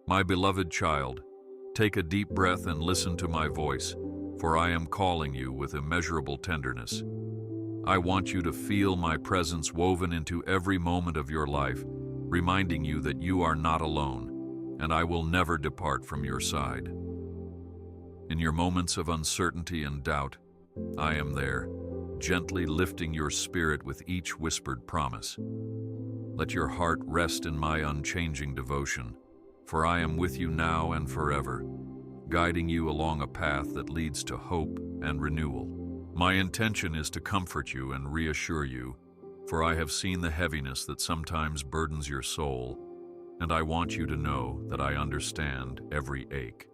My beloved child, take a deep breath and listen to my voice, for I am calling you with immeasurable tenderness. I want you to feel my presence woven into every moment of your life, reminding you that you are not alone, and I will never depart from your side. In your moments of uncertainty and doubt, I am there, gently lifting your spirit with each whispered promise. Let your heart rest in my unchanging devotion, for I am with you now and forever, guiding you along a path that leads to hope and renewal. My intention is to comfort you and reassure you, for I have seen the heaviness that sometimes burdens your soul, and I want you to know that I understand every ache.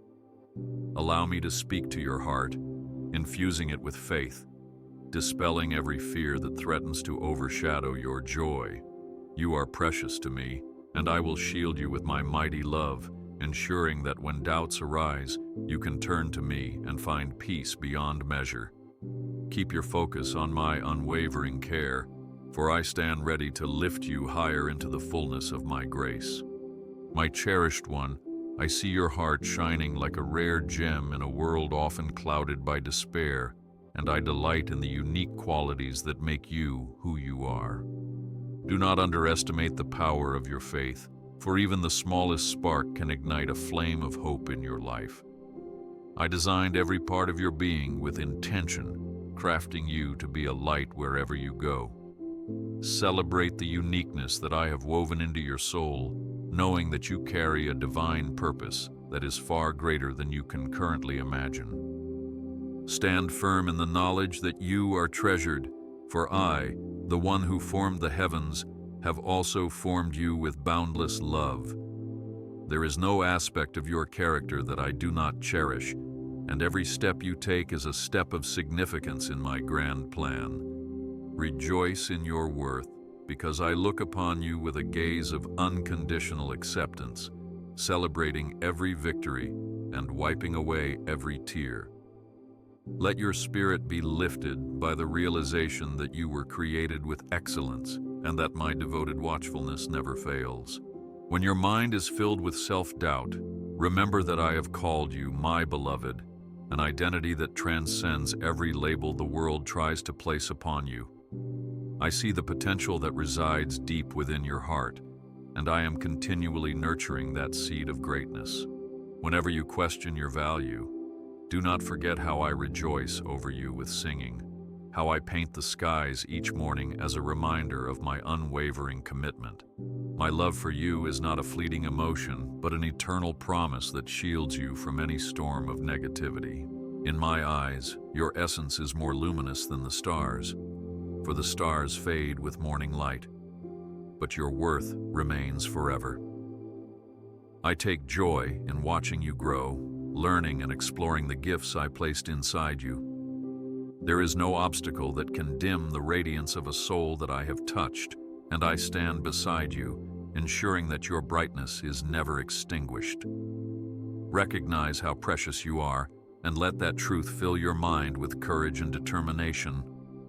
Allow me to speak to your heart, infusing it with faith, dispelling every fear that threatens to overshadow your joy. You are precious to me, and I will shield you with my mighty love, ensuring that when doubts arise, you can turn to me and find peace beyond measure. Keep your focus on my unwavering care, for I stand ready to lift you higher into the fullness of my grace. My cherished one, I see your heart shining like a rare gem in a world often clouded by despair, and I delight in the unique qualities that make you who you are. Do not underestimate the power of your faith, for even the smallest spark can ignite a flame of hope in your life. I designed every part of your being with intention, crafting you to be a light wherever you go. Celebrate the uniqueness that I have woven into your soul, knowing that you carry a divine purpose that is far greater than you can currently imagine. Stand firm in the knowledge that you are treasured, for I, the one who formed the heavens, have also formed you with boundless love. There is no aspect of your character that I do not cherish, and every step you take is a step of significance in my grand plan. Rejoice in your worth, because I look upon you with a gaze of unconditional acceptance, celebrating every victory and wiping away every tear. Let your spirit be lifted by the realization that you were created with excellence and that my devoted watchfulness never fails. When your mind is filled with self-doubt, remember that I have called you my beloved, an identity that transcends every label the world tries to place upon you. I see the potential that resides deep within your heart, and I am continually nurturing that seed of greatness. Whenever you question your value, do not forget how I rejoice over you with singing, how I paint the skies each morning as a reminder of my unwavering commitment. My love for you is not a fleeting emotion, but an eternal promise that shields you from any storm of negativity. In my eyes, your essence is more luminous than the stars, for the stars fade with morning light, but your worth remains forever. I take joy in watching you grow, learning and exploring the gifts I placed inside you. There is no obstacle that can dim the radiance of a soul that I have touched, and I stand beside you, ensuring that your brightness is never extinguished. Recognize how precious you are, and let that truth fill your mind with courage and determination,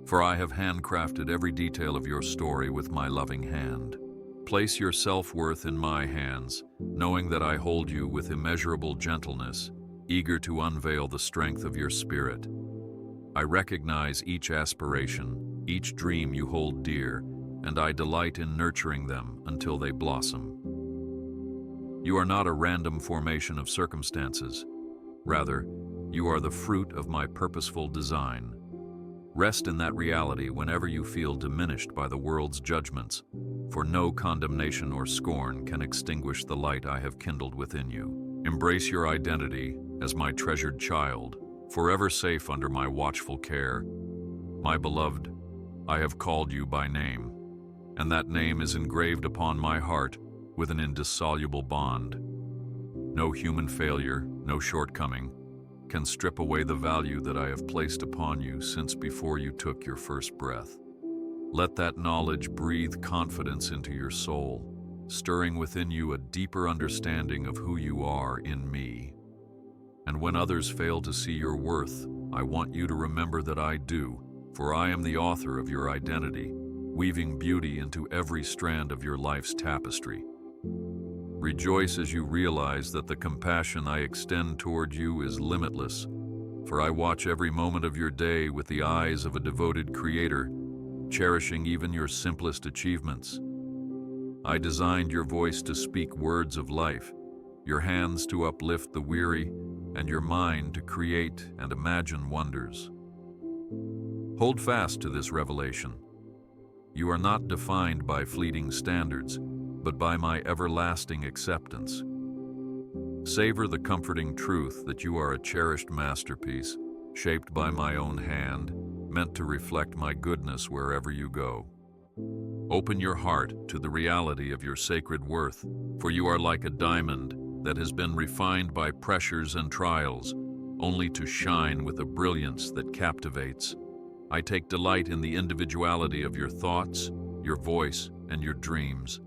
for I have handcrafted every detail of your story with my loving hand. Place your self-worth in my hands, knowing that I hold you with immeasurable gentleness, eager to unveil the strength of your spirit. I recognize each aspiration, each dream you hold dear, and I delight in nurturing them until they blossom. You are not a random formation of circumstances. Rather, you are the fruit of my purposeful design. Rest in that reality whenever you feel diminished by the world's judgments, for no condemnation or scorn can extinguish the light I have kindled within you. Embrace your identity as my treasured child, forever safe under my watchful care. My beloved, I have called you by name, and that name is engraved upon my heart with an indissoluble bond. No human failure, no shortcoming, can strip away the value that I have placed upon you since before you took your first breath. Let that knowledge breathe confidence into your soul, stirring within you a deeper understanding of who you are in me. And when others fail to see your worth, I want you to remember that I do, for I am the author of your identity, weaving beauty into every strand of your life's tapestry. Rejoice as you realize that the compassion I extend toward you is limitless, for I watch every moment of your day with the eyes of a devoted creator, cherishing even your simplest achievements. I designed your voice to speak words of life, your hands to uplift the weary, and your mind to create and imagine wonders. Hold fast to this revelation. You are not defined by fleeting standards, but by my everlasting acceptance. Savor the comforting truth that you are a cherished masterpiece, shaped by my own hand, meant to reflect my goodness wherever you go. Open your heart to the reality of your sacred worth, for you are like a diamond that has been refined by pressures and trials, only to shine with a brilliance that captivates. I take delight in the individuality of your thoughts, your voice, and your dreams,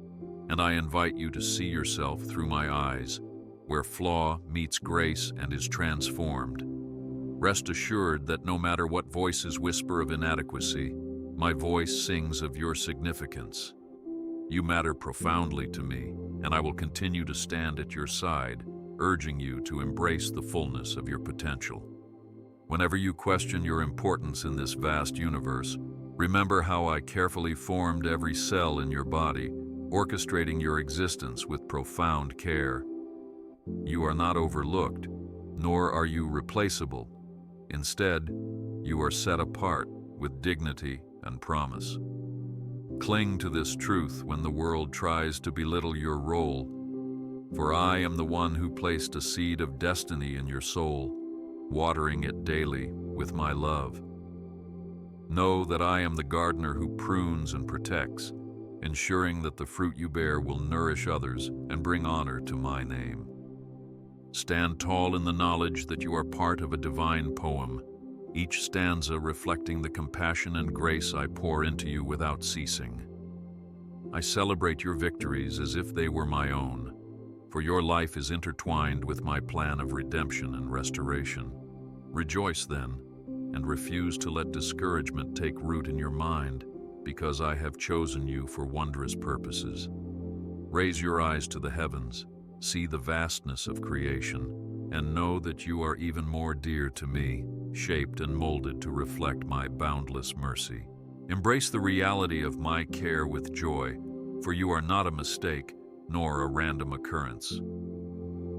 and I invite you to see yourself through my eyes, where flaw meets grace and is transformed. Rest assured that no matter what voices whisper of inadequacy, my voice sings of your significance. You matter profoundly to me, and I will continue to stand at your side, urging you to embrace the fullness of your potential. Whenever you question your importance in this vast universe, remember how I carefully formed every cell in your body, orchestrating your existence with profound care. You are not overlooked, nor are you replaceable. Instead, you are set apart with dignity and promise. Cling to this truth when the world tries to belittle your role, for I am the one who placed a seed of destiny in your soul, watering it daily with my love. Know that I am the gardener who prunes and protects, ensuring that the fruit you bear will nourish others and bring honor to my name. Stand tall in the knowledge that you are part of a divine poem, each stanza reflecting the compassion and grace I pour into you without ceasing. I celebrate your victories as if they were my own, for your life is intertwined with my plan of redemption and restoration. Rejoice then, and refuse to let discouragement take root in your mind, because I have chosen you for wondrous purposes. Raise your eyes to the heavens, see the vastness of creation, and know that you are even more dear to me, shaped and molded to reflect my boundless mercy. Embrace the reality of my care with joy, for you are not a mistake, nor a random occurrence.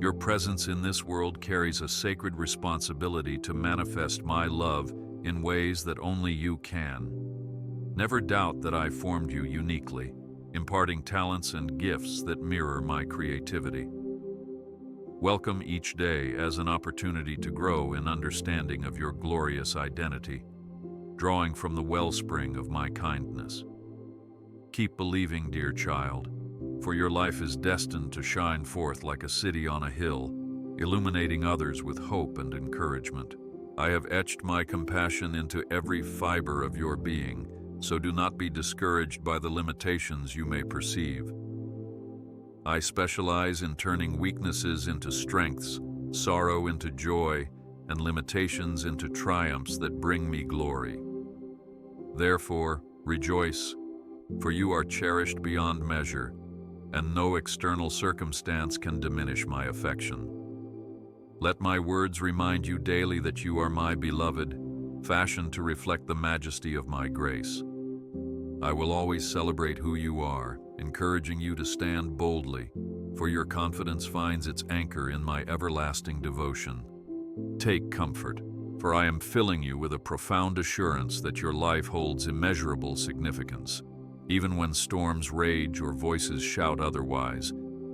Your presence in this world carries a sacred responsibility to manifest my love in ways that only you can. Never doubt that I formed you uniquely, imparting talents and gifts that mirror my creativity. Welcome each day as an opportunity to grow in understanding of your glorious identity, drawing from the wellspring of my kindness. Keep believing, dear child, for your life is destined to shine forth like a city on a hill, illuminating others with hope and encouragement. I have etched my compassion into every fiber of your being, so do not be discouraged by the limitations you may perceive. I specialize in turning weaknesses into strengths, sorrow into joy, and limitations into triumphs that bring me glory. Therefore, rejoice, for you are cherished beyond measure, and no external circumstance can diminish my affection. Let my words remind you daily that you are my beloved, fashioned to reflect the majesty of my grace. I will always celebrate who you are, encouraging you to stand boldly, for your confidence finds its anchor in my everlasting devotion. Take comfort, for I am filling you with a profound assurance that your life holds immeasurable significance. Even when storms rage or voices shout otherwise,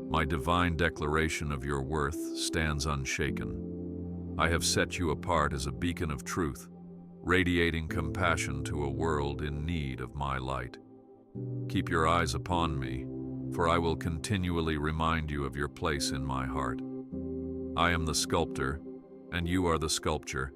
my divine declaration of your worth stands unshaken. I have set you apart as a beacon of truth, radiating compassion to a world in need of my light. Keep your eyes upon me, for I will continually remind you of your place in my heart. I am the sculptor, and you are the sculpture,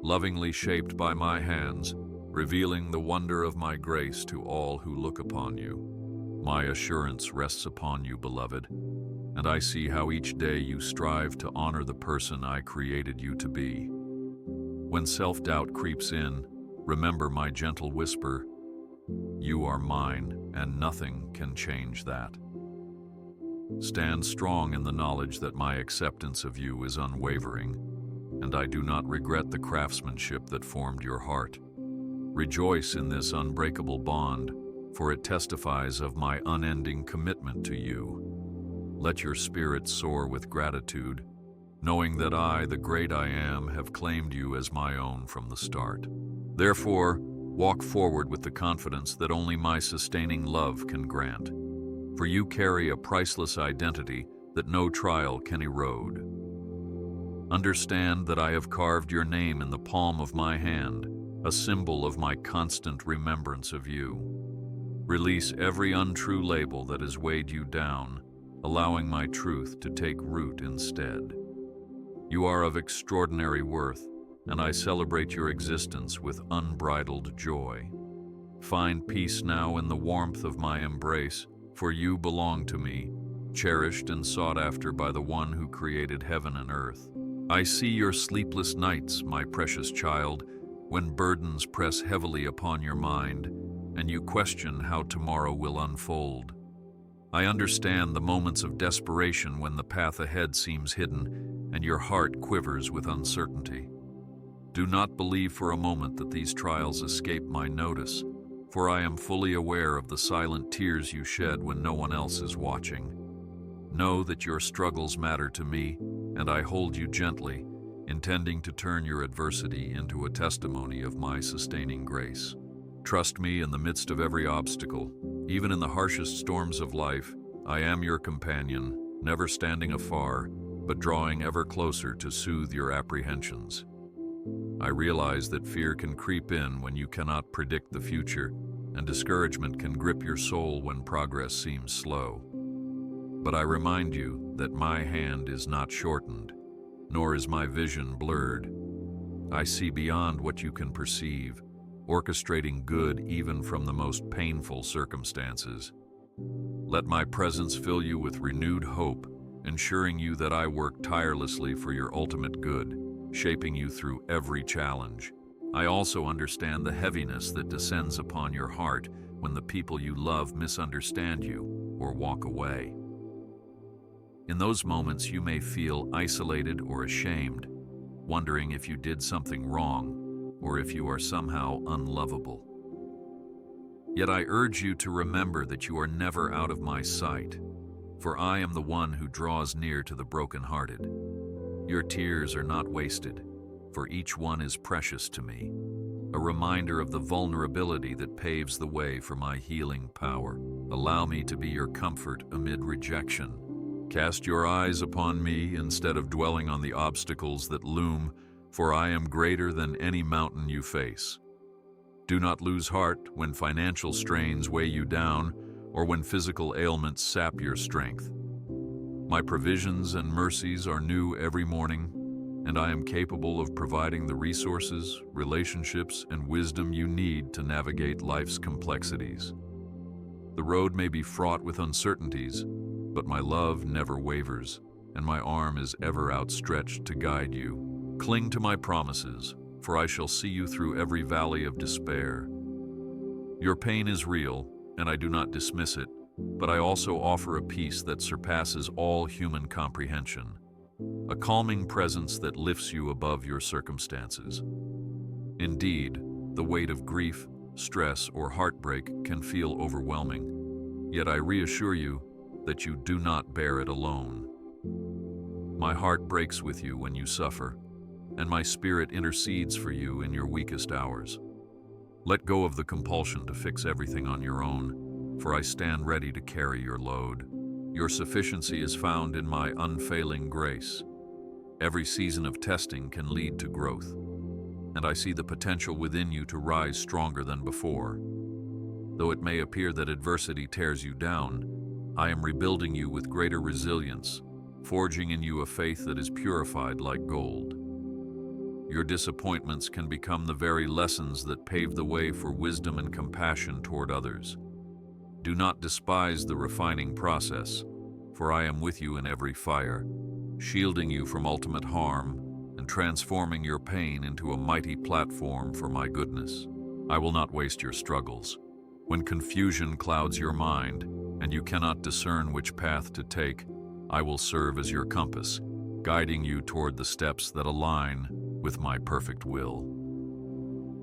lovingly shaped by my hands, revealing the wonder of my grace to all who look upon you. My assurance rests upon you, beloved, and I see how each day you strive to honor the person I created you to be. When self-doubt creeps in, remember my gentle whisper, "You are mine, and nothing can change that." Stand strong in the knowledge that my acceptance of you is unwavering, and I do not regret the craftsmanship that formed your heart. Rejoice in this unbreakable bond, for it testifies of my unending commitment to you. Let your spirit soar with gratitude, knowing that I, the great I am, have claimed you as my own from the start. Therefore, walk forward with the confidence that only my sustaining love can grant, for you carry a priceless identity that no trial can erode. Understand that I have carved your name in the palm of my hand, a symbol of my constant remembrance of you. Release every untrue label that has weighed you down, allowing my truth to take root instead. You are of extraordinary worth, and I celebrate your existence with unbridled joy. Find peace now in the warmth of my embrace, for you belong to me, cherished and sought after by the one who created heaven and earth. I see your sleepless nights, my precious child, when burdens press heavily upon your mind, and you question how tomorrow will unfold. I understand the moments of desperation when the path ahead seems hidden and your heart quivers with uncertainty. Do not believe for a moment that these trials escape my notice, for I am fully aware of the silent tears you shed when no one else is watching. Know that your struggles matter to me, and I hold you gently, intending to turn your adversity into a testimony of my sustaining grace. Trust me in the midst of every obstacle. Even in the harshest storms of life, I am your companion, never standing afar, but drawing ever closer to soothe your apprehensions. I realize that fear can creep in when you cannot predict the future, and discouragement can grip your soul when progress seems slow. But I remind you that my hand is not shortened, nor is my vision blurred. I see beyond what you can perceive, orchestrating good even from the most painful circumstances. Let my presence fill you with renewed hope, ensuring you that I work tirelessly for your ultimate good, shaping you through every challenge. I also understand the heaviness that descends upon your heart when the people you love misunderstand you or walk away. In those moments, you may feel isolated or ashamed, wondering if you did something wrong, or if you are somehow unlovable. Yet I urge you to remember that you are never out of my sight, for I am the one who draws near to the brokenhearted. Your tears are not wasted, for each one is precious to me, a reminder of the vulnerability that paves the way for my healing power. Allow me to be your comfort amid rejection. Cast your eyes upon me instead of dwelling on the obstacles that loom, for I am greater than any mountain you face. Do not lose heart when financial strains weigh you down or when physical ailments sap your strength. My provisions and mercies are new every morning, and I am capable of providing the resources, relationships, and wisdom you need to navigate life's complexities. The road may be fraught with uncertainties, but my love never wavers, and my arm is ever outstretched to guide you. Cling to my promises, for I shall see you through every valley of despair. Your pain is real, and I do not dismiss it, but I also offer a peace that surpasses all human comprehension, a calming presence that lifts you above your circumstances. Indeed, the weight of grief, stress, or heartbreak can feel overwhelming, yet I reassure you that you do not bear it alone. My heart breaks with you when you suffer, and my spirit intercedes for you in your weakest hours. Let go of the compulsion to fix everything on your own, for I stand ready to carry your load. Your sufficiency is found in my unfailing grace. Every season of testing can lead to growth, and I see the potential within you to rise stronger than before. Though it may appear that adversity tears you down, I am rebuilding you with greater resilience, forging in you a faith that is purified like gold. Your disappointments can become the very lessons that pave the way for wisdom and compassion toward others. Do not despise the refining process, for I am with you in every fire, shielding you from ultimate harm and transforming your pain into a mighty platform for my goodness. I will not waste your struggles. When confusion clouds your mind and you cannot discern which path to take, I will serve as your compass, guiding you toward the steps that align with my perfect will.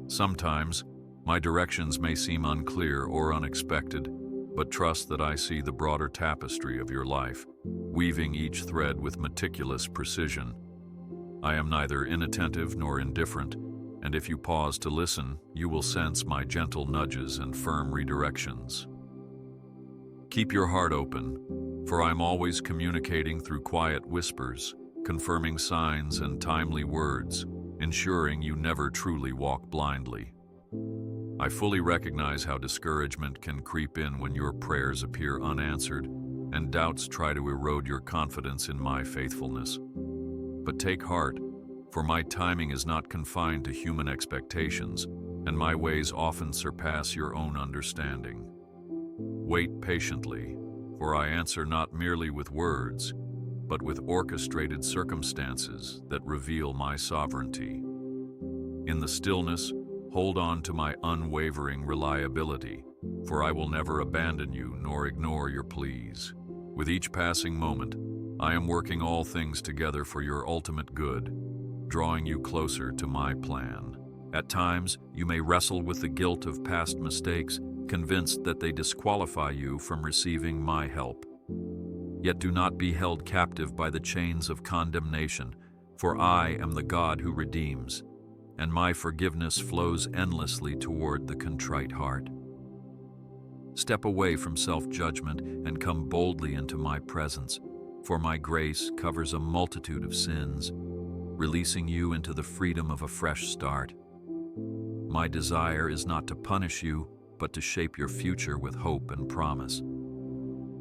Sometimes, my directions may seem unclear or unexpected, but trust that I see the broader tapestry of your life, weaving each thread with meticulous precision. I am neither inattentive nor indifferent, and if you pause to listen, you will sense my gentle nudges and firm redirections. Keep your heart open, for I'm always communicating through quiet whispers, confirming signs and timely words, ensuring you never truly walk blindly. I fully recognize how discouragement can creep in when your prayers appear unanswered and doubts try to erode your confidence in my faithfulness. But take heart, for my timing is not confined to human expectations, and my ways often surpass your own understanding. Wait patiently, for I answer not merely with words, but with orchestrated circumstances that reveal my sovereignty. In the stillness, hold on to my unwavering reliability, for I will never abandon you nor ignore your pleas. With each passing moment, I am working all things together for your ultimate good, drawing you closer to my plan. At times, you may wrestle with the guilt of past mistakes, convinced that they disqualify you from receiving my help. Yet do not be held captive by the chains of condemnation, for I am the God who redeems, and my forgiveness flows endlessly toward the contrite heart. Step away from self-judgment and come boldly into my presence, for my grace covers a multitude of sins, releasing you into the freedom of a fresh start. My desire is not to punish you, but to shape your future with hope and promise.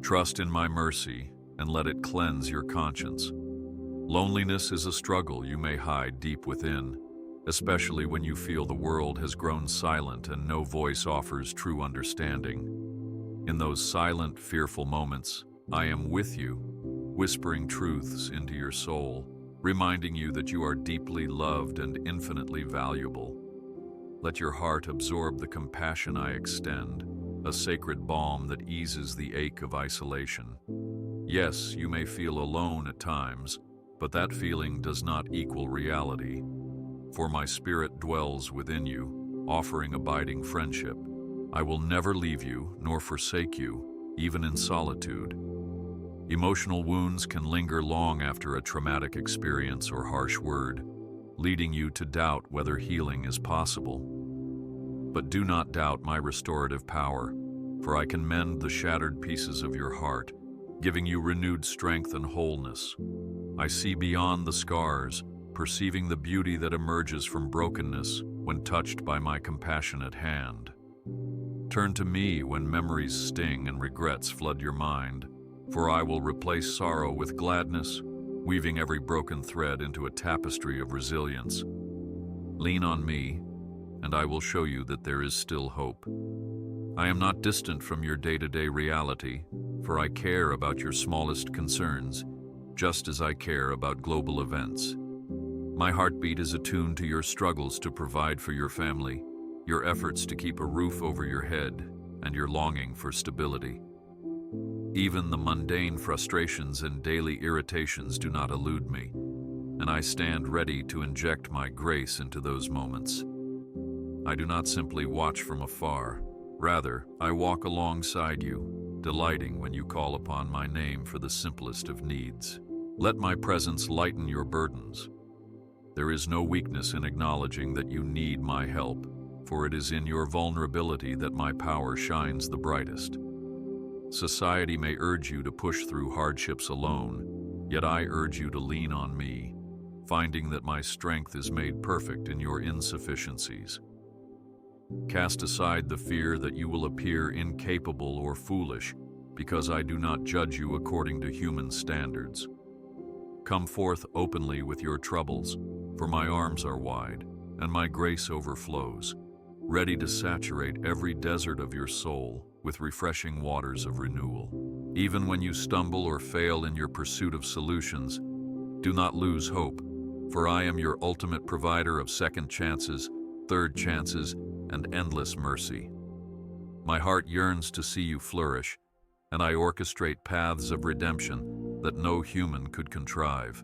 Trust in my mercy and let it cleanse your conscience. Loneliness is a struggle you may hide deep within, especially when you feel the world has grown silent and no voice offers true understanding. In those silent, fearful moments, I am with you, whispering truths into your soul, reminding you that you are deeply loved and infinitely valuable. Let your heart absorb the compassion I extend, a sacred balm that eases the ache of isolation. Yes, you may feel alone at times, but that feeling does not equal reality. For my spirit dwells within you, offering abiding friendship. I will never leave you nor forsake you, even in solitude. Emotional wounds can linger long after a traumatic experience or harsh word, leading you to doubt whether healing is possible. But do not doubt my restorative power, for I can mend the shattered pieces of your heart, giving you renewed strength and wholeness. I see beyond the scars, perceiving the beauty that emerges from brokenness when touched by my compassionate hand. Turn to me when memories sting and regrets flood your mind, for I will replace sorrow with gladness, weaving every broken thread into a tapestry of resilience. Lean on me, and I will show you that there is still hope. I am not distant from your day-to-day reality, for I care about your smallest concerns, just as I care about global events. My heartbeat is attuned to your struggles to provide for your family, your efforts to keep a roof over your head, and your longing for stability. Even the mundane frustrations and daily irritations do not elude me, and I stand ready to inject my grace into those moments. I do not simply watch from afar. Rather, I walk alongside you, delighting when you call upon my name for the simplest of needs. Let my presence lighten your burdens. There is no weakness in acknowledging that you need my help, for it is in your vulnerability that my power shines the brightest. Society may urge you to push through hardships alone, yet I urge you to lean on me, finding that my strength is made perfect in your insufficiencies. Cast aside the fear that you will appear incapable or foolish, because I do not judge you according to human standards. Come forth openly with your troubles, for my arms are wide, and my grace overflows, ready to saturate every desert of your soul with refreshing waters of renewal. Even when you stumble or fail in your pursuit of solutions, do not lose hope, for I am your ultimate provider of second chances, third chances, and endless mercy. My heart yearns to see you flourish, and I orchestrate paths of redemption that no human could contrive.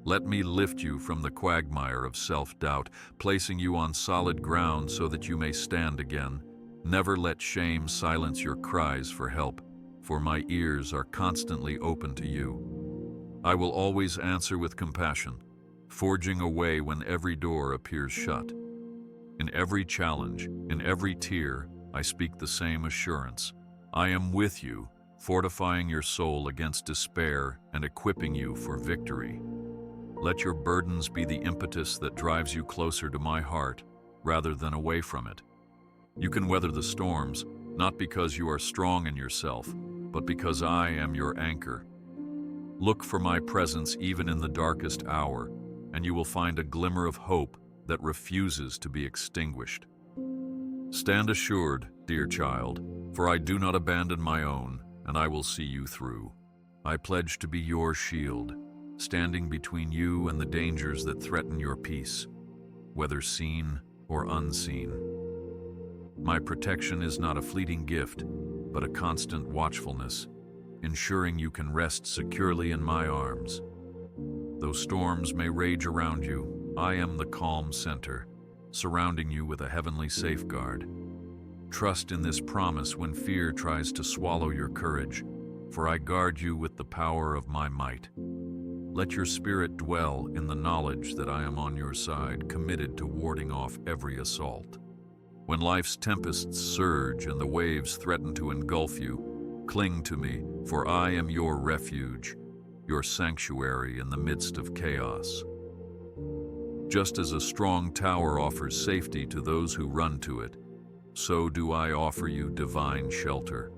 Let me lift you from the quagmire of self-doubt, placing you on solid ground so that you may stand again. Never let shame silence your cries for help, for my ears are constantly open to you. I will always answer with compassion, forging a way when every door appears shut. In every challenge, in every tear, I speak the same assurance. I am with you, fortifying your soul against despair and equipping you for victory. Let your burdens be the impetus that drives you closer to my heart, rather than away from it. You can weather the storms, not because you are strong in yourself, but because I am your anchor. Look for my presence even in the darkest hour, and you will find a glimmer of hope that refuses to be extinguished. Stand assured, dear child, for I do not abandon my own, and I will see you through. I pledge to be your shield, standing between you and the dangers that threaten your peace, whether seen or unseen. My protection is not a fleeting gift, but a constant watchfulness, ensuring you can rest securely in my arms. Though storms may rage around you, I am the calm center, surrounding you with a heavenly safeguard. Trust in this promise when fear tries to swallow your courage, for I guard you with the power of my might. Let your spirit dwell in the knowledge that I am on your side, committed to warding off every assault. When life's tempests surge and the waves threaten to engulf you, cling to me, for I am your refuge, your sanctuary in the midst of chaos. Just as a strong tower offers safety to those who run to it, so do I offer you divine shelter.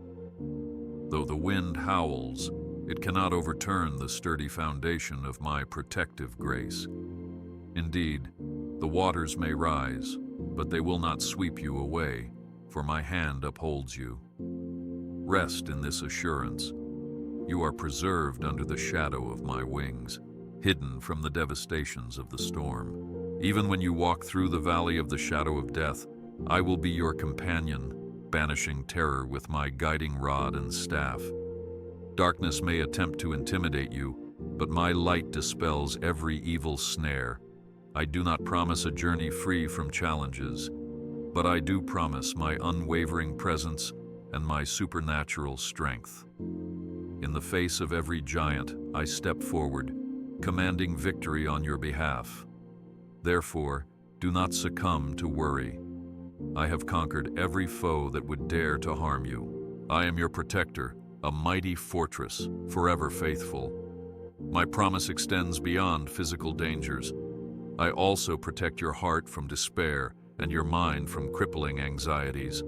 Though the wind howls, it cannot overturn the sturdy foundation of my protective grace. Indeed, the waters may rise, but they will not sweep you away, for my hand upholds you. Rest in this assurance. You are preserved under the shadow of my wings, hidden from the devastations of the storm. Even when you walk through the valley of the shadow of death, I will be your companion, banishing terror with my guiding rod and staff. Darkness may attempt to intimidate you, but my light dispels every evil snare. I do not promise a journey free from challenges, but I do promise my unwavering presence and my supernatural strength. In the face of every giant, I step forward, commanding victory on your behalf. Therefore, do not succumb to worry. I have conquered every foe that would dare to harm you. I am your protector, a mighty fortress, forever faithful. My promise extends beyond physical dangers. I also protect your heart from despair and your mind from crippling anxieties.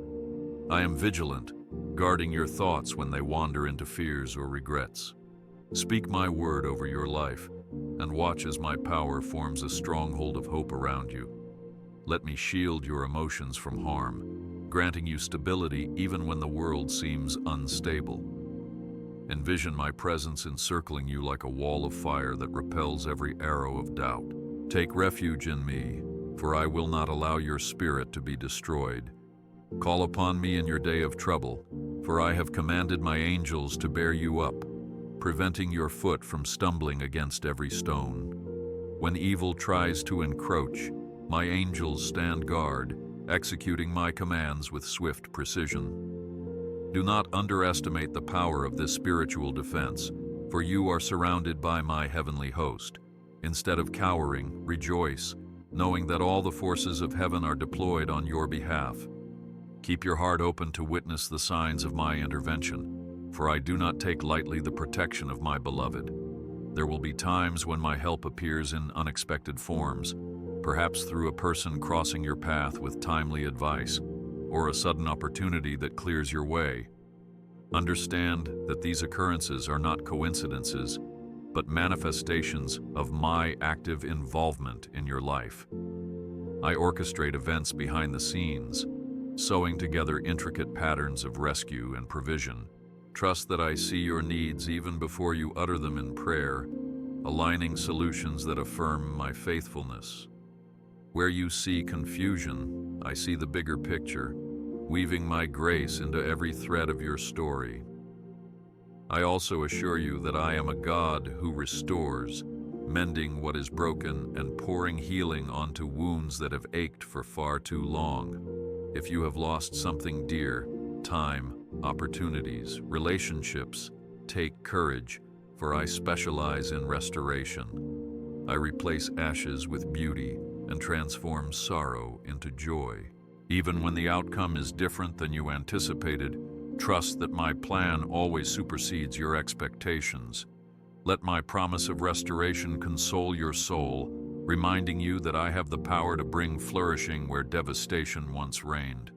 I am vigilant, guarding your thoughts when they wander into fears or regrets. Speak my word over your life, and watch as my power forms a stronghold of hope around you. Let me shield your emotions from harm, granting you stability even when the world seems unstable. Envision my presence encircling you like a wall of fire that repels every arrow of doubt. Take refuge in me, for I will not allow your spirit to be destroyed. Call upon me in your day of trouble, for I have commanded my angels to bear you up, preventing your foot from stumbling against every stone. When evil tries to encroach, my angels stand guard, executing my commands with swift precision. Do not underestimate the power of this spiritual defense, for you are surrounded by my heavenly host. Instead of cowering, rejoice, knowing that all the forces of heaven are deployed on your behalf. Keep your heart open to witness the signs of my intervention, for I do not take lightly the protection of my beloved. There will be times when my help appears in unexpected forms, perhaps through a person crossing your path with timely advice, or a sudden opportunity that clears your way. Understand that these occurrences are not coincidences, but manifestations of my active involvement in your life. I orchestrate events behind the scenes, sewing together intricate patterns of rescue and provision. Trust that I see your needs even before you utter them in prayer, aligning solutions that affirm my faithfulness. Where you see confusion, I see the bigger picture, weaving my grace into every thread of your story. I also assure you that I am a God who restores, mending what is broken and pouring healing onto wounds that have ached for far too long. If you have lost something dear, time, opportunities, relationships, take courage, for I specialize in restoration. I replace ashes with beauty and transform sorrow into joy. Even when the outcome is different than you anticipated, trust that my plan always supersedes your expectations. Let my promise of restoration console your soul, reminding you that I have the power to bring flourishing where devastation once reigned.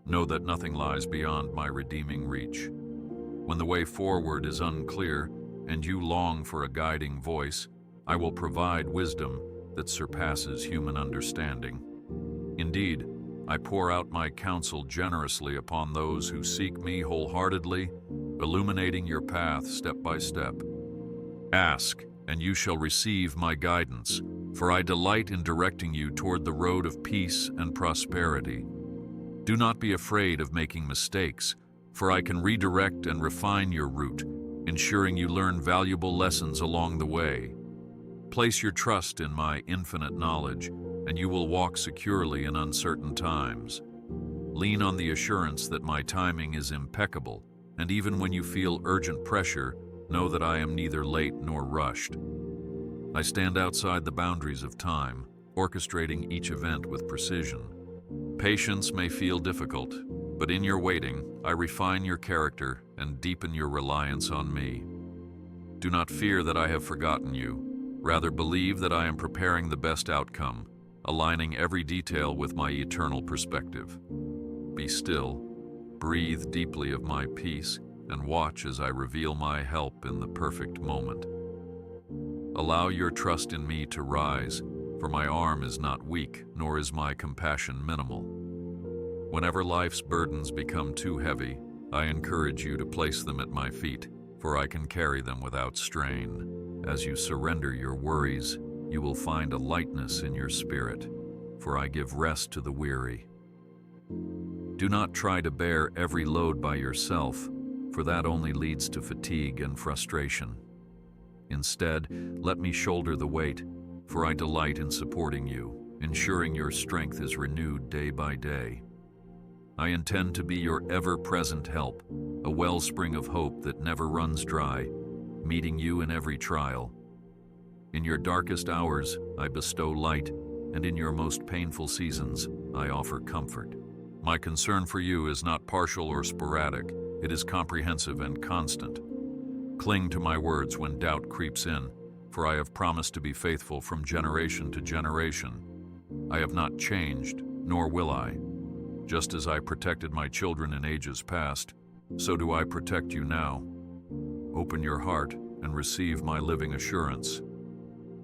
Know that nothing lies beyond my redeeming reach. When the way forward is unclear and you long for a guiding voice, I will provide wisdom that surpasses human understanding. Indeed, I pour out my counsel generously upon those who seek me wholeheartedly, illuminating your path step by step. Ask, and you shall receive my guidance, for I delight in directing you toward the road of peace and prosperity. Do not be afraid of making mistakes, for I can redirect and refine your route, ensuring you learn valuable lessons along the way. Place your trust in my infinite knowledge, and you will walk securely in uncertain times. Lean on the assurance that my timing is impeccable, and even when you feel urgent pressure, know that I am neither late nor rushed. I stand outside the boundaries of time, orchestrating each event with precision. Patience may feel difficult, but in your waiting, I refine your character and deepen your reliance on me. Do not fear that I have forgotten you. Rather, believe that I am preparing the best outcome, aligning every detail with my eternal perspective. Be still, breathe deeply of my peace, and watch as I reveal my help in the perfect moment. Allow your trust in me to rise, for my arm is not weak, nor is my compassion minimal. Whenever life's burdens become too heavy, I encourage you to place them at my feet, for I can carry them without strain. As you surrender your worries, you will find a lightness in your spirit, for I give rest to the weary. Do not try to bear every load by yourself, for that only leads to fatigue and frustration. Instead, let me shoulder the weight, for I delight in supporting you, ensuring your strength is renewed day by day. I intend to be your ever-present help, a wellspring of hope that never runs dry, meeting you in every trial. In your darkest hours, I bestow light, and in your most painful seasons, I offer comfort. My concern for you is not partial or sporadic, it is comprehensive and constant. Cling to my words when doubt creeps in, for I have promised to be faithful from generation to generation. I have not changed, nor will I. Just as I protected my children in ages past, so do I protect you now. Open your heart and receive my living assurance.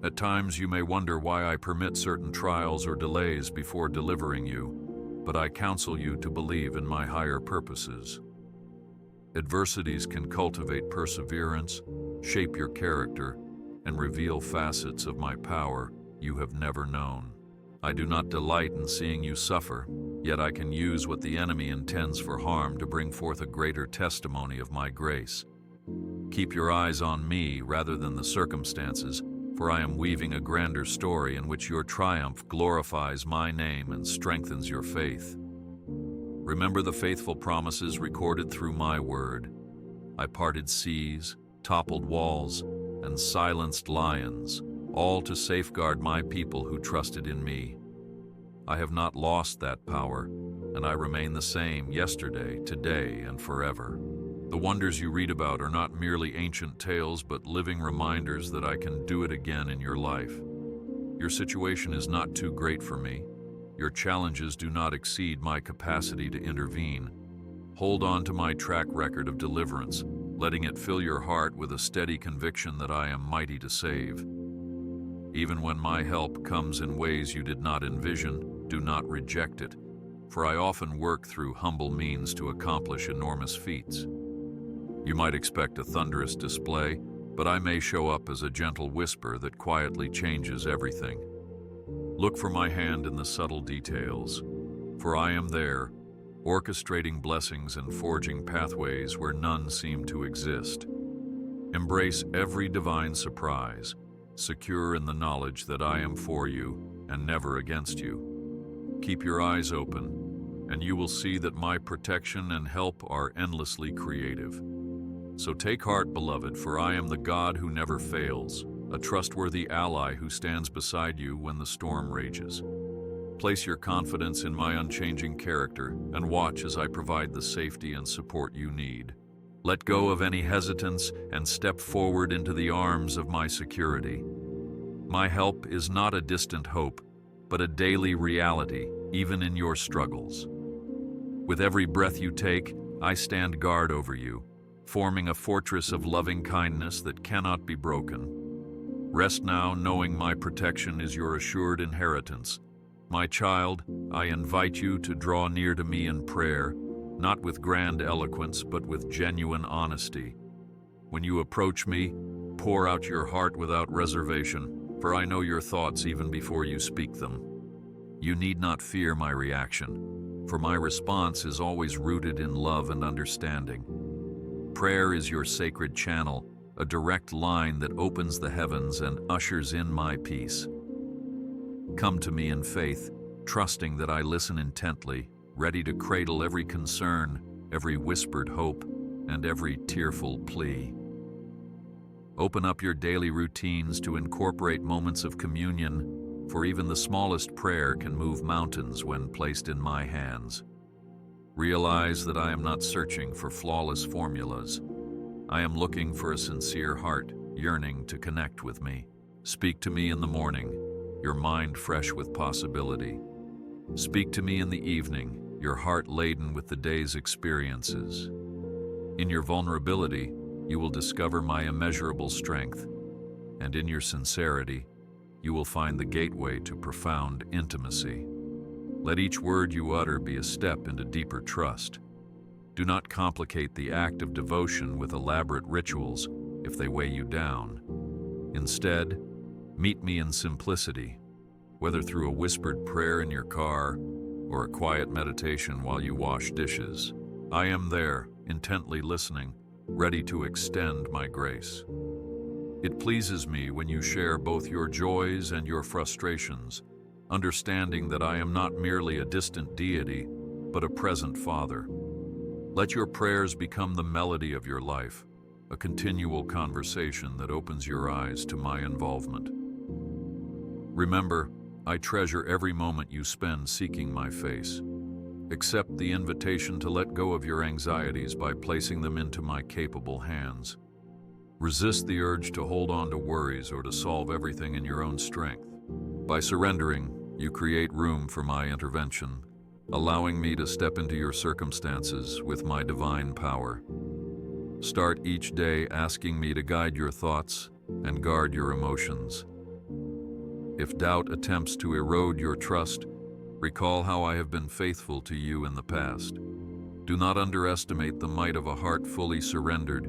At times you may wonder why I permit certain trials or delays before delivering you, but I counsel you to believe in my higher purposes. Adversities can cultivate perseverance, shape your character, and reveal facets of my power you have never known. I do not delight in seeing you suffer, yet I can use what the enemy intends for harm to bring forth a greater testimony of my grace. Keep your eyes on me rather than the circumstances, for I am weaving a grander story in which your triumph glorifies my name and strengthens your faith. Remember the faithful promises recorded through my word. I parted seas, toppled walls, and silenced lions, all to safeguard my people who trusted in me. I have not lost that power, and I remain the same yesterday, today, and forever. The wonders you read about are not merely ancient tales, but living reminders that I can do it again in your life. Your situation is not too great for me. Your challenges do not exceed my capacity to intervene. Hold on to my track record of deliverance, letting it fill your heart with a steady conviction that I am mighty to save. Even when my help comes in ways you did not envision, do not reject it, for I often work through humble means to accomplish enormous feats. You might expect a thunderous display, but I may show up as a gentle whisper that quietly changes everything. Look for my hand in the subtle details, for I am there, orchestrating blessings and forging pathways where none seem to exist. Embrace every divine surprise, secure in the knowledge that I am for you and never against you. Keep your eyes open, and you will see that my protection and help are endlessly creative. So take heart, beloved, for I am the God who never fails, a trustworthy ally who stands beside you when the storm rages. Place your confidence in my unchanging character and watch as I provide the safety and support you need. Let go of any hesitance and step forward into the arms of my security. My help is not a distant hope, but a daily reality, even in your struggles. With every breath you take, I stand guard over you, forming a fortress of loving kindness that cannot be broken. Rest now, knowing my protection is your assured inheritance. My child, I invite you to draw near to me in prayer, not with grand eloquence, but with genuine honesty. When you approach me, pour out your heart without reservation, for I know your thoughts even before you speak them. You need not fear my reaction, for my response is always rooted in love and understanding. Prayer is your sacred channel, a direct line that opens the heavens and ushers in my peace. Come to me in faith, trusting that I listen intently, ready to cradle every concern, every whispered hope, and every tearful plea. Open up your daily routines to incorporate moments of communion, for even the smallest prayer can move mountains when placed in my hands. Realize that I am not searching for flawless formulas. I am looking for a sincere heart, yearning to connect with me. Speak to me in the morning, your mind fresh with possibility. Speak to me in the evening, your heart laden with the day's experiences. In your vulnerability, you will discover my immeasurable strength, and in your sincerity, you will find the gateway to profound intimacy. Let each word you utter be a step into deeper trust. Do not complicate the act of devotion with elaborate rituals if they weigh you down. Instead, meet me in simplicity, whether through a whispered prayer in your car or a quiet meditation while you wash dishes. I am there, intently listening, ready to extend my grace. It pleases me when you share both your joys and your frustrations, understanding that I am not merely a distant deity, but a present Father. Let your prayers become the melody of your life, a continual conversation that opens your eyes to my involvement. Remember, I treasure every moment you spend seeking my face. Accept the invitation to let go of your anxieties by placing them into my capable hands. Resist the urge to hold on to worries or to solve everything in your own strength. By surrendering, you create room for my intervention, allowing me to step into your circumstances with my divine power. Start each day asking me to guide your thoughts and guard your emotions. If doubt attempts to erode your trust, recall how I have been faithful to you in the past. Do not underestimate the might of a heart fully surrendered,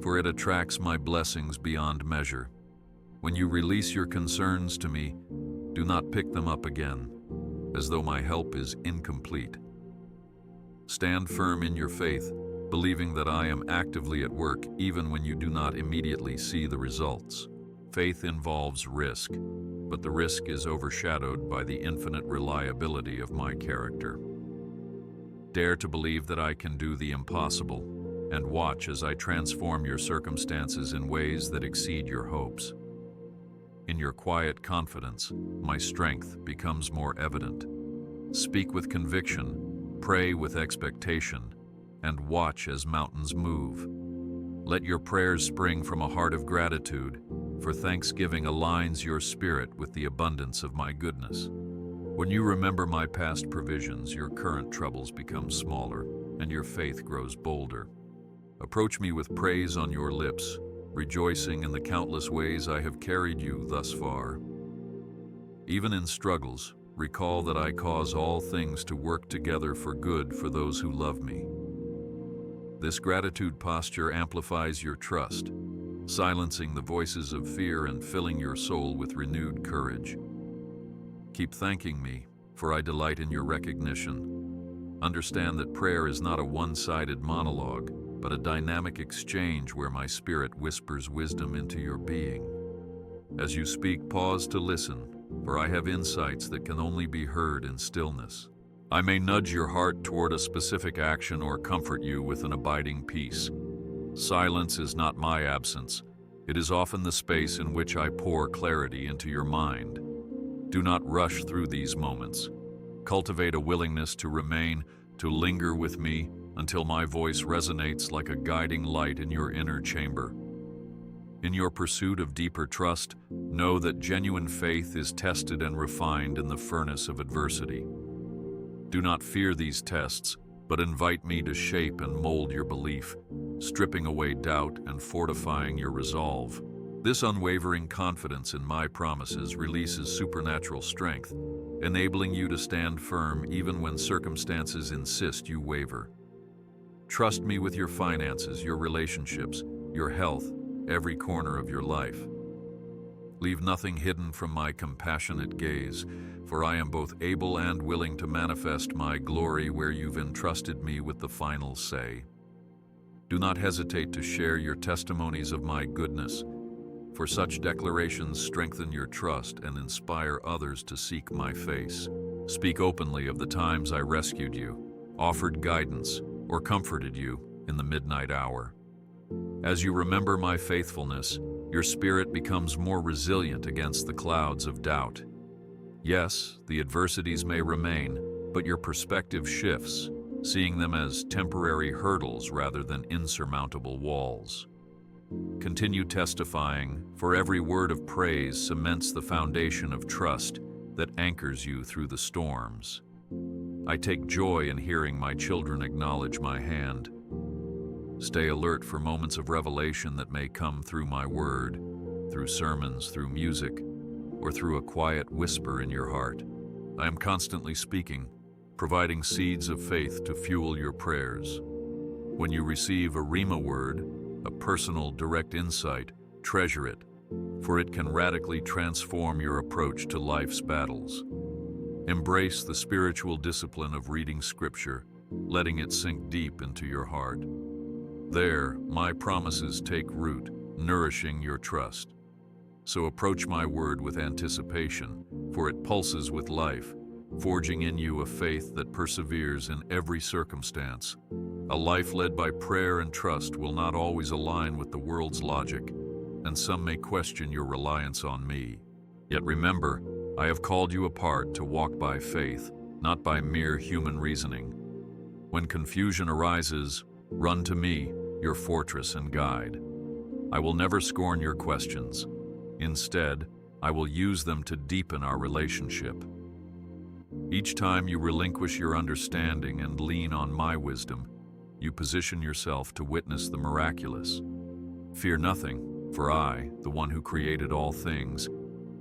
for it attracts my blessings beyond measure. When you release your concerns to me, do not pick them up again, as though my help is incomplete. Stand firm in your faith, believing that I am actively at work even when you do not immediately see the results. Faith involves risk, but the risk is overshadowed by the infinite reliability of my character. Dare to believe that I can do the impossible, and watch as I transform your circumstances in ways that exceed your hopes. In your quiet confidence, my strength becomes more evident. Speak with conviction, pray with expectation, and watch as mountains move. Let your prayers spring from a heart of gratitude, for thanksgiving aligns your spirit with the abundance of my goodness. When you remember my past provisions, your current troubles become smaller, and your faith grows bolder. Approach me with praise on your lips, rejoicing in the countless ways I have carried you thus far. Even in struggles, recall that I cause all things to work together for good for those who love me. This gratitude posture amplifies your trust, silencing the voices of fear and filling your soul with renewed courage. Keep thanking me, for I delight in your recognition. Understand that prayer is not a one-sided monologue, but a dynamic exchange where my spirit whispers wisdom into your being. As you speak, pause to listen, for I have insights that can only be heard in stillness. I may nudge your heart toward a specific action or comfort you with an abiding peace. Silence is not my absence. It is often the space in which I pour clarity into your mind. Do not rush through these moments. Cultivate a willingness to remain, to linger with me until my voice resonates like a guiding light in your inner chamber. In your pursuit of deeper trust, know that genuine faith is tested and refined in the furnace of adversity. Do not fear these tests, but invite me to shape and mold your belief, stripping away doubt and fortifying your resolve. This unwavering confidence in my promises releases supernatural strength, enabling you to stand firm even when circumstances insist you waver. Trust me with your finances, your relationships, your health, every corner of your life. Leave nothing hidden from my compassionate gaze, for I am both able and willing to manifest my glory where you've entrusted me with the final say. Do not hesitate to share your testimonies of my goodness, for such declarations strengthen your trust and inspire others to seek my face. Speak openly of the times I rescued you, offered guidance, or comforted you in the midnight hour. As you remember my faithfulness, your spirit becomes more resilient against the clouds of doubt. Yes, the adversities may remain, but your perspective shifts, seeing them as temporary hurdles rather than insurmountable walls. Continue testifying, for every word of praise cements the foundation of trust that anchors you through the storms. I take joy in hearing my children acknowledge my hand. Stay alert for moments of revelation that may come through my word, through sermons, through music, or through a quiet whisper in your heart. I am constantly speaking, providing seeds of faith to fuel your prayers. When you receive a Rhema word, a personal, direct insight, treasure it, for it can radically transform your approach to life's battles. Embrace the spiritual discipline of reading Scripture, letting it sink deep into your heart. There, my promises take root, nourishing your trust. So approach my word with anticipation, for it pulses with life, forging in you a faith that perseveres in every circumstance. A life led by prayer and trust will not always align with the world's logic, and some may question your reliance on me. Yet remember, I have called you apart to walk by faith, not by mere human reasoning. When confusion arises, run to me, your fortress and guide. I will never scorn your questions. Instead, I will use them to deepen our relationship. Each time you relinquish your understanding and lean on my wisdom, you position yourself to witness the miraculous. Fear nothing, for I, the one who created all things,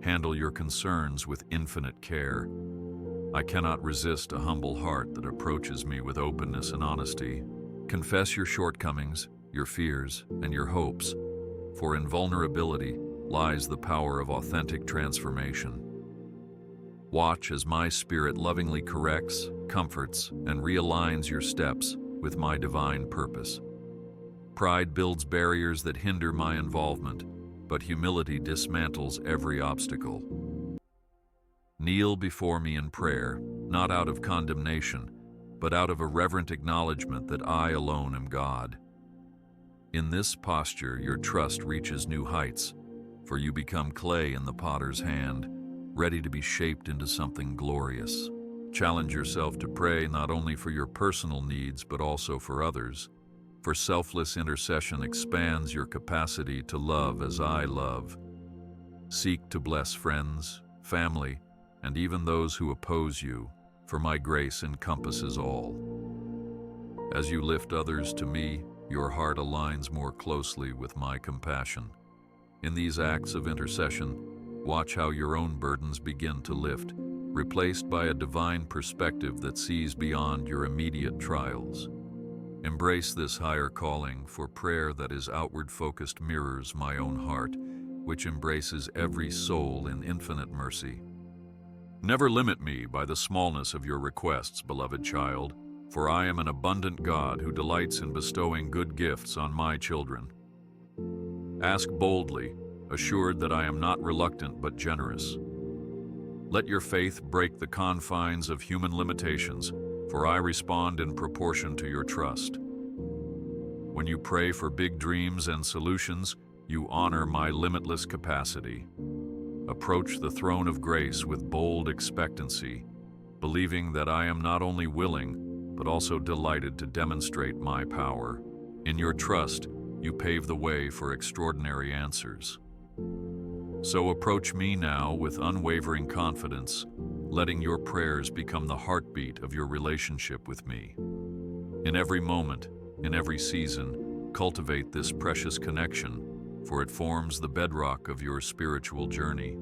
handle your concerns with infinite care. I cannot resist a humble heart that approaches me with openness and honesty. Confess your shortcomings, your fears, and your hopes, for in vulnerability lies the power of authentic transformation. Watch as my spirit lovingly corrects, comforts, and realigns your steps with my divine purpose. Pride builds barriers that hinder my involvement, but humility dismantles every obstacle. Kneel before me in prayer, not out of condemnation, but out of a reverent acknowledgement that I alone am God. In this posture, your trust reaches new heights, for you become clay in the potter's hand, ready to be shaped into something glorious. Challenge yourself to pray not only for your personal needs, but also for others, for selfless intercession expands your capacity to love as I love. Seek to bless friends, family, and even those who oppose you, for my grace encompasses all. As you lift others to me, your heart aligns more closely with my compassion. In these acts of intercession, watch how your own burdens begin to lift, replaced by a divine perspective that sees beyond your immediate trials. Embrace this higher calling, for prayer that is outward-focused mirrors my own heart, which embraces every soul in infinite mercy. Never limit me by the smallness of your requests, beloved child. for I am an abundant God who delights in bestowing good gifts on my children. Ask boldly, assured that I am not reluctant but generous. Let your faith break the confines of human limitations, for I respond in proportion to your trust. When you pray for big dreams and solutions, you honor my limitless capacity. Approach the throne of grace with bold expectancy, believing that I am not only willing, but also delighted to demonstrate my power. In your trust, you pave the way for extraordinary answers. So approach me now with unwavering confidence, letting your prayers become the heartbeat of your relationship with me. In every moment, in every season, cultivate this precious connection, for it forms the bedrock of your spiritual journey.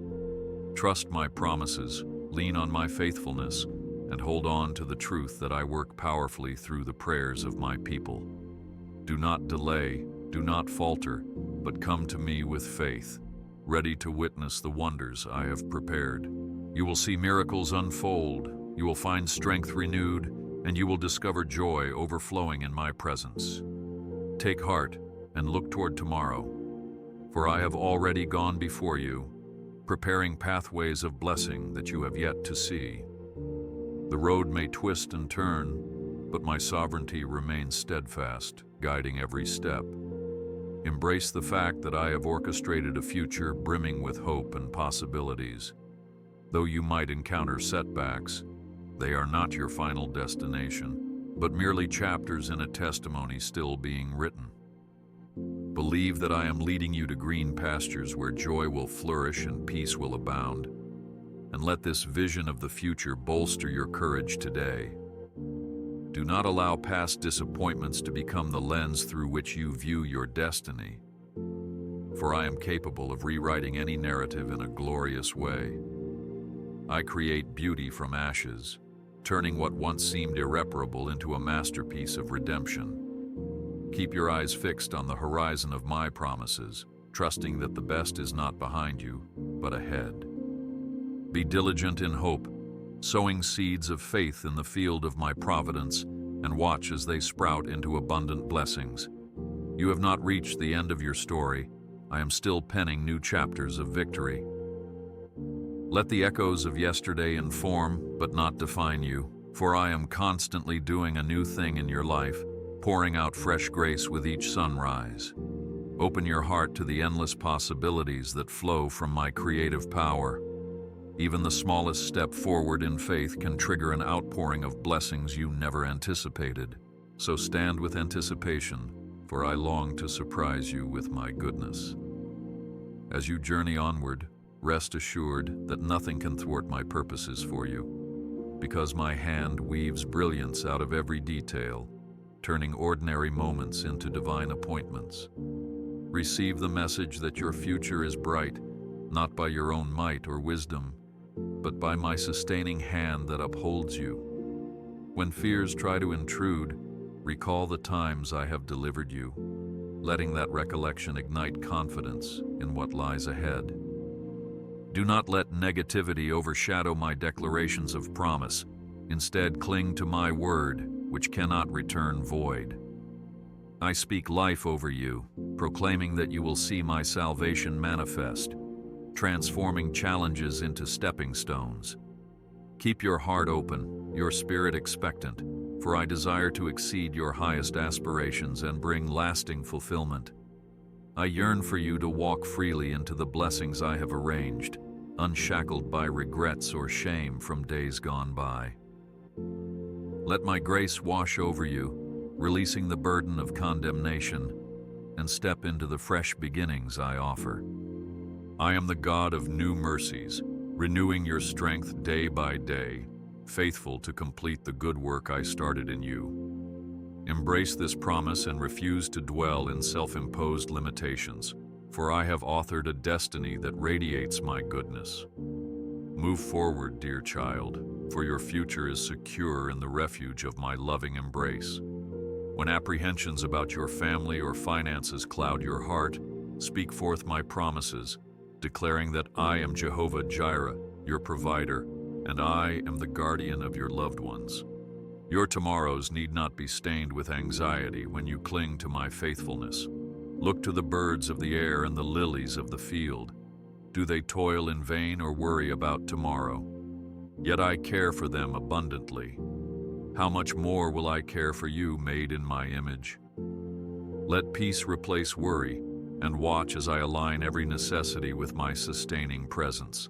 Trust my promises, lean on my faithfulness, and hold on to the truth that I work powerfully through the prayers of my people. Do not delay, do not falter, but come to me with faith, ready to witness the wonders I have prepared. You will see miracles unfold, you will find strength renewed, and you will discover joy overflowing in my presence. Take heart and look toward tomorrow, for I have already gone before you, preparing pathways of blessing that you have yet to see. The road may twist and turn, but my sovereignty remains steadfast, guiding every step. Embrace the fact that I have orchestrated a future brimming with hope and possibilities. Though you might encounter setbacks, they are not your final destination, but merely chapters in a testimony still being written. Believe that I am leading you to green pastures where joy will flourish and peace will abound. And let this vision of the future bolster your courage today. Do not allow past disappointments to become the lens through which you view your destiny, for I am capable of rewriting any narrative in a glorious way. I create beauty from ashes, turning what once seemed irreparable into a masterpiece of redemption. Keep your eyes fixed on the horizon of my promises, trusting that the best is not behind you, but ahead. Be diligent in hope, sowing seeds of faith in the field of my providence, and watch as they sprout into abundant blessings. You have not reached the end of your story. I am still penning new chapters of victory. Let the echoes of yesterday inform, but not define you, for I am constantly doing a new thing in your life, pouring out fresh grace with each sunrise. Open your heart to the endless possibilities that flow from my creative power. Even the smallest step forward in faith can trigger an outpouring of blessings you never anticipated. So stand with anticipation, for I long to surprise you with my goodness. As you journey onward, rest assured that nothing can thwart my purposes for you, because my hand weaves brilliance out of every detail, turning ordinary moments into divine appointments. Receive the message that your future is bright, not by your own might or wisdom, but by my sustaining hand that upholds you. When fears try to intrude, recall the times I have delivered you, letting that recollection ignite confidence in what lies ahead. Do not let negativity overshadow my declarations of promise. Instead, cling to my word, which cannot return void. I speak life over you, proclaiming that you will see my salvation manifest, transforming challenges into stepping stones. Keep your heart open, your spirit expectant, for I desire to exceed your highest aspirations and bring lasting fulfillment. I yearn for you to walk freely into the blessings I have arranged, unshackled by regrets or shame from days gone by. Let my grace wash over you, releasing the burden of condemnation, and step into the fresh beginnings I offer. I am the God of new mercies, renewing your strength day by day, faithful to complete the good work I started in you. Embrace this promise and refuse to dwell in self-imposed limitations, for I have authored a destiny that radiates my goodness. Move forward, dear child, for your future is secure in the refuge of my loving embrace. When apprehensions about your family or finances cloud your heart, speak forth my promises, declaring that I am Jehovah Jireh, your provider, and I am the guardian of your loved ones. Your tomorrows need not be stained with anxiety when you cling to my faithfulness. Look to the birds of the air and the lilies of the field. Do they toil in vain or worry about tomorrow? Yet I care for them abundantly. How much more will I care for you, made in my image? Let peace replace worry, and watch as I align every necessity with my sustaining presence.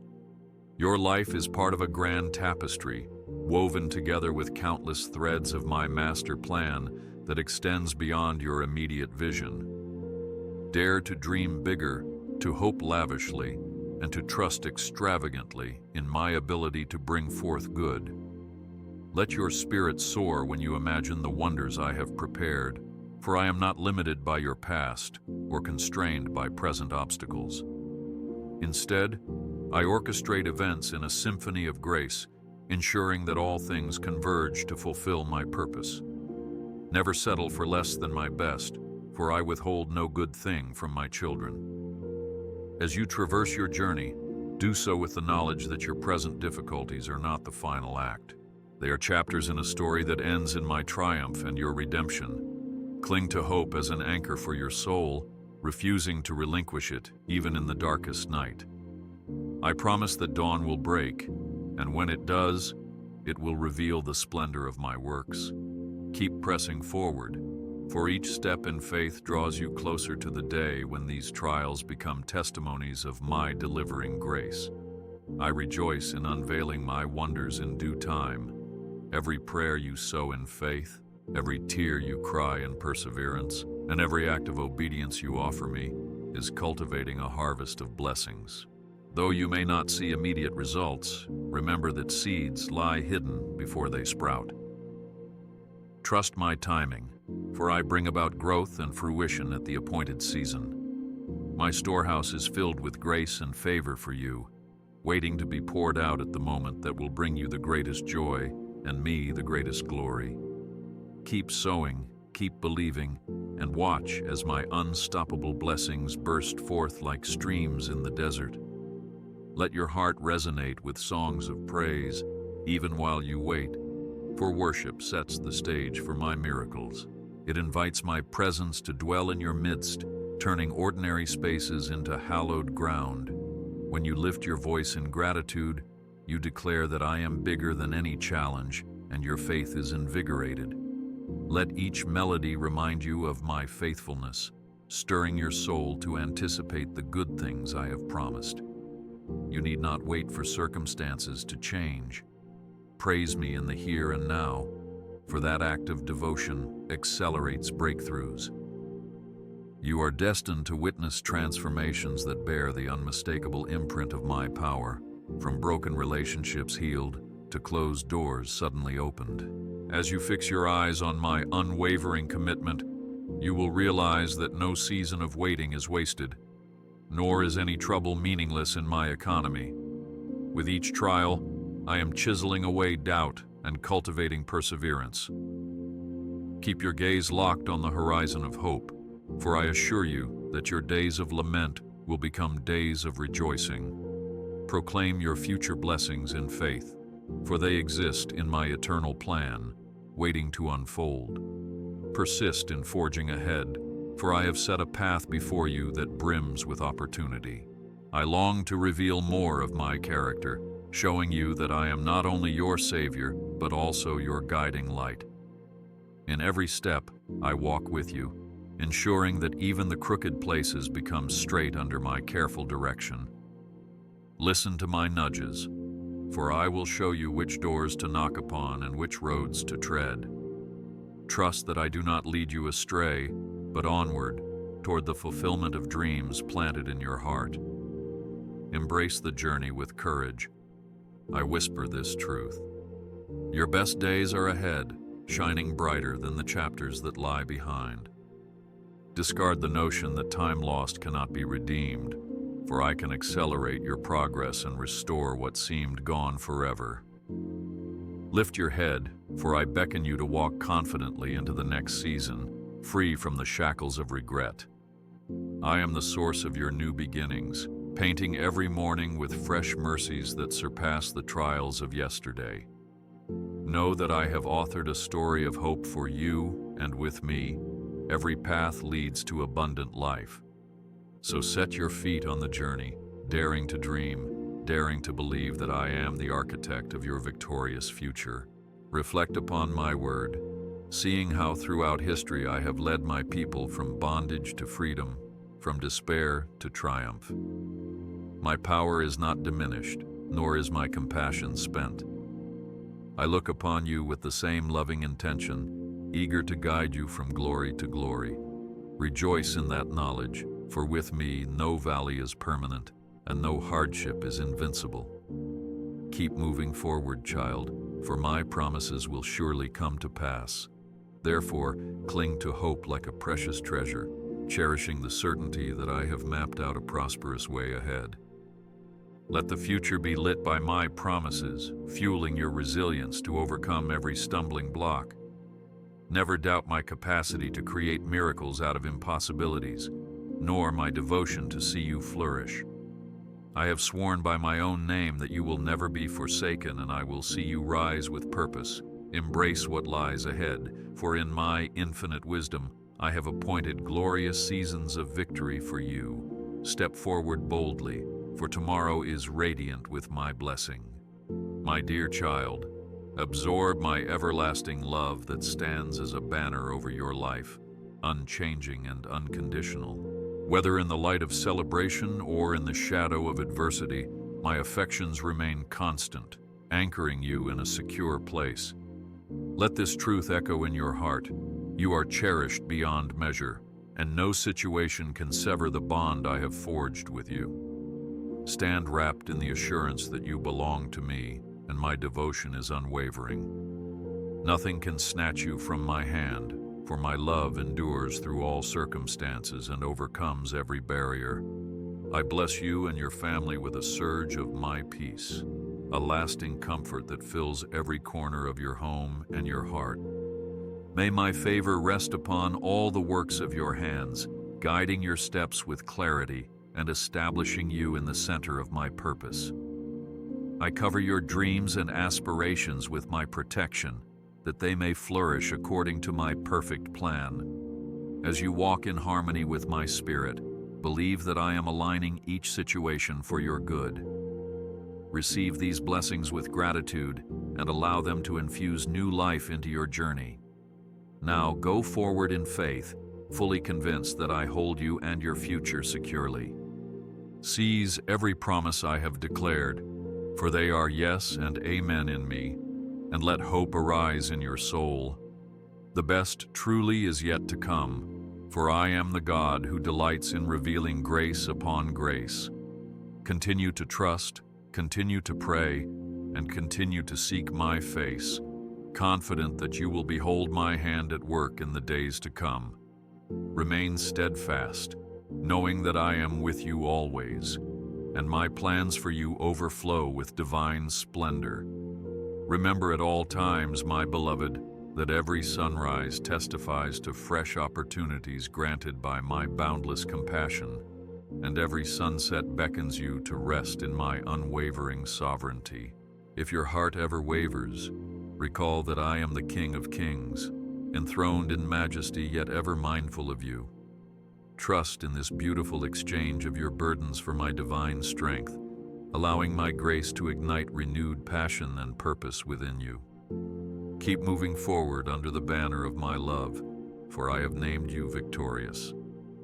Your life is part of a grand tapestry, woven together with countless threads of my master plan that extends beyond your immediate vision. Dare to dream bigger, to hope lavishly, and to trust extravagantly in my ability to bring forth good. Let your spirit soar when you imagine the wonders I have prepared, for I am not limited by your past or constrained by present obstacles. Instead, I orchestrate events in a symphony of grace, ensuring that all things converge to fulfill my purpose. Never settle for less than my best, for I withhold no good thing from my children. As you traverse your journey, do so with the knowledge that your present difficulties are not the final act. They are chapters in a story that ends in my triumph and your redemption. Cling to hope as an anchor for your soul, refusing to relinquish it even in the darkest night. I promise that dawn will break, and when it does, it will reveal the splendor of my works. Keep pressing forward, for each step in faith draws you closer to the day when these trials become testimonies of my delivering grace. I rejoice in unveiling my wonders in due time. Every prayer you sow in faith, every tear you cry in perseverance, and every act of obedience you offer me is cultivating a harvest of blessings. Though you may not see immediate results, remember that seeds lie hidden before they sprout. Trust my timing, for I bring about growth and fruition at the appointed season. My storehouse is filled with grace and favor for you, waiting to be poured out at the moment that will bring you the greatest joy and me the greatest glory. Keep sowing, keep believing, and watch as my unstoppable blessings burst forth like streams in the desert. Let your heart resonate with songs of praise, even while you wait, for worship sets the stage for my miracles. It invites my presence to dwell in your midst, turning ordinary spaces into hallowed ground. When you lift your voice in gratitude, you declare that I am bigger than any challenge, and your faith is invigorated. Let each melody remind you of my faithfulness, stirring your soul to anticipate the good things I have promised. You need not wait for circumstances to change. Praise me in the here and now, for that act of devotion accelerates breakthroughs. You are destined to witness transformations that bear the unmistakable imprint of my power, from broken relationships healed to closed doors suddenly opened. As you fix your eyes on my unwavering commitment, you will realize that no season of waiting is wasted, nor is any trouble meaningless in my economy. With each trial, I am chiseling away doubt and cultivating perseverance. Keep your gaze locked on the horizon of hope, for I assure you that your days of lament will become days of rejoicing. Proclaim your future blessings in faith, for they exist in my eternal plan, waiting to unfold. Persist in forging ahead, for I have set a path before you that brims with opportunity. I long to reveal more of my character, showing you that I am not only your Savior, but also your guiding light. In every step, I walk with you, ensuring that even the crooked places become straight under my careful direction. Listen to my nudges, for I will show you which doors to knock upon and which roads to tread. Trust that I do not lead you astray, but onward, toward the fulfillment of dreams planted in your heart. Embrace the journey with courage. I whisper this truth. Your best days are ahead, shining brighter than the chapters that lie behind. Discard the notion that time lost cannot be redeemed, for I can accelerate your progress and restore what seemed gone forever. Lift your head, for I beckon you to walk confidently into the next season, free from the shackles of regret. I am the source of your new beginnings, painting every morning with fresh mercies that surpass the trials of yesterday. Know that I have authored a story of hope for you, and with me, every path leads to abundant life. So set your feet on the journey, daring to dream, daring to believe that I am the architect of your victorious future. Reflect upon my word, seeing how throughout history I have led my people from bondage to freedom, from despair to triumph. My power is not diminished, nor is my compassion spent. I look upon you with the same loving intention, eager to guide you from glory to glory. Rejoice in that knowledge, for with me no valley is permanent, and no hardship is invincible. Keep moving forward, child, for my promises will surely come to pass. Therefore, cling to hope like a precious treasure, cherishing the certainty that I have mapped out a prosperous way ahead. Let the future be lit by my promises, fueling your resilience to overcome every stumbling block. Never doubt my capacity to create miracles out of impossibilities, nor my devotion to see you flourish. I have sworn by my own name that you will never be forsaken, and I will see you rise with purpose. Embrace what lies ahead, for in my infinite wisdom, I have appointed glorious seasons of victory for you. Step forward boldly, for tomorrow is radiant with my blessing. My dear child, absorb my everlasting love that stands as a banner over your life, unchanging and unconditional. Whether in the light of celebration or in the shadow of adversity, my affections remain constant, anchoring you in a secure place. Let this truth echo in your heart. You are cherished beyond measure, and no situation can sever the bond I have forged with you. Stand wrapped in the assurance that you belong to me, and my devotion is unwavering. Nothing can snatch you from my hand, for my love endures through all circumstances and overcomes every barrier. I bless you and your family with a surge of my peace, a lasting comfort that fills every corner of your home and your heart. May my favor rest upon all the works of your hands, guiding your steps with clarity and establishing you in the center of my purpose. I cover your dreams and aspirations with my protection, that they may flourish according to my perfect plan. As you walk in harmony with my spirit, believe that I am aligning each situation for your good. Receive these blessings with gratitude and allow them to infuse new life into your journey. Now go forward in faith, fully convinced that I hold you and your future securely. Seize every promise I have declared, for they are yes and amen in me, and let hope arise in your soul. The best truly is yet to come, for I am the God who delights in revealing grace upon grace. Continue to trust, continue to pray, and continue to seek my face, confident that you will behold my hand at work in the days to come. Remain steadfast, knowing that I am with you always, and my plans for you overflow with divine splendor. Remember at all times, my beloved, that every sunrise testifies to fresh opportunities granted by my boundless compassion, and every sunset beckons you to rest in my unwavering sovereignty. If your heart ever wavers, recall that I am the King of Kings, enthroned in majesty yet ever mindful of you. Trust in this beautiful exchange of your burdens for my divine strength, allowing my grace to ignite renewed passion and purpose within you. Keep moving forward under the banner of my love, for I have named you victorious.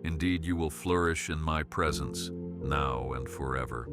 Indeed, you will flourish in my presence, now and forever.